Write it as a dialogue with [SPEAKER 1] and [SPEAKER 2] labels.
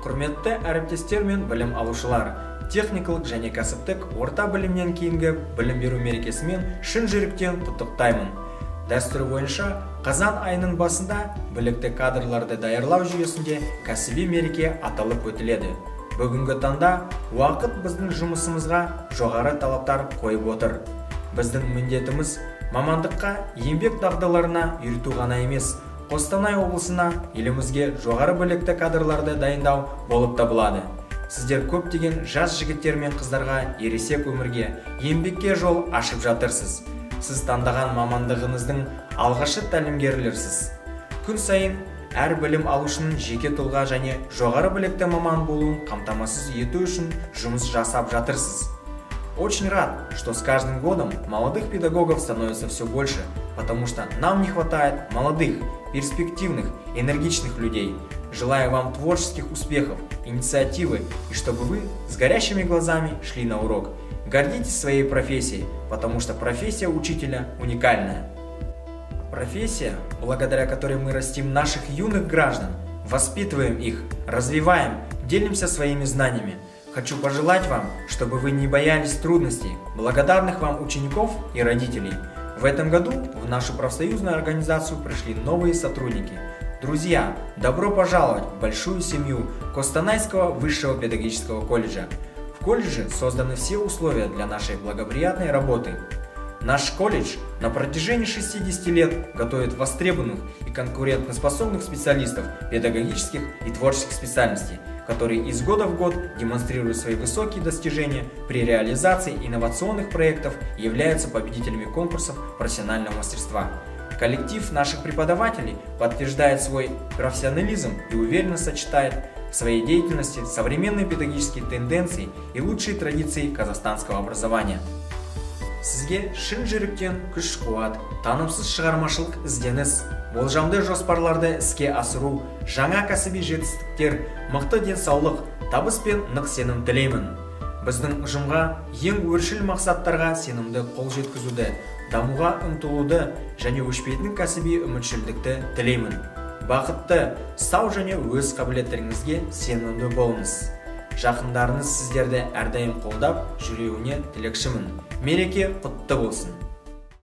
[SPEAKER 1] Құрметті әріптестер мен білім алушылар, техникалық және кәсіптік орта білімнен кейінгі білім беру мерекесімен шын жүректен құттықтаймын. Дәстүр бойынша қазан айының басында білікті кадрларды даярлау жүйесінде кәсіби мереке аталып өтіледі. Бүгінгі таңда уақыт біздің жұмысымызға жоғары талаптар қойып отыр. Біздің міндетіміз мамандыққа еңбек дағдыларына үйрету ғана емес, Қостанай облысына елімізге жоғары білікті кадрларды дайындау болып табылады. Сіздер көптеген жас жігіттер мен қыздарға ересек өмірге, еңбекке жол ашып жатырсыз. Сіз таңдаған мамандығыңыздың алғашқы тәлімгерлерсіз. Күн сайын әр білім алушының жеке тұлға және жоғары білікті маман болуын қамтамасыз ету үшін жұмыс жасап жатырсыз. Очень рад, что с каждым годом молодых педагогов становится все больше, потому что нам не хватает молодых, перспективных, энергичных людей. Желаю вам творческих успехов, инициативы и чтобы вы с горящими глазами шли на урок. Гордитесь своей профессией, потому что профессия учителя уникальная. Профессия, благодаря которой мы растим наших юных граждан, воспитываем их, развиваем, делимся своими знаниями. Хочу пожелать вам, чтобы вы не боялись трудностей, благодарных вам учеников и родителей. В этом году в нашу профсоюзную организацию пришли новые сотрудники. Друзья, добро пожаловать в большую семью Костанайского высшего педагогического колледжа. В колледже созданы все условия для нашей благоприятной работы. Наш колледж на протяжении 60 лет готовит востребованных и конкурентоспособных специалистов педагогических и творческих специальностей, которые из года в год демонстрируют свои высокие достижения при реализации инновационных проектов и являются победителями конкурсов профессионального мастерства. Коллектив наших преподавателей подтверждает свой профессионализм и уверенно сочетает в своей деятельности современные педагогические тенденции и лучшие традиции казахстанского образования. Сізге шын жүректен күш-қуат, танымсыз шығармашылық ізденіс, болжамды жоспарларды іске асыру, жаңа кәсіби жетістіктер, мықты денсаулық, табыс пен нық сенім тілеймін. Біздің ұжымға ең өршіл мақсаттарға сенімді қол жеткізуді, дамуға ұмтылуды және өшпейтін кәсіби үмітшілдікті тілеймін. Бақытты, сау және өз қабілеттеріңізге сенімді болыңыз. Жақындарыңыз сіздерді әрдайым қолдап жүруіне тілекшімін. Мереке құтты болсын.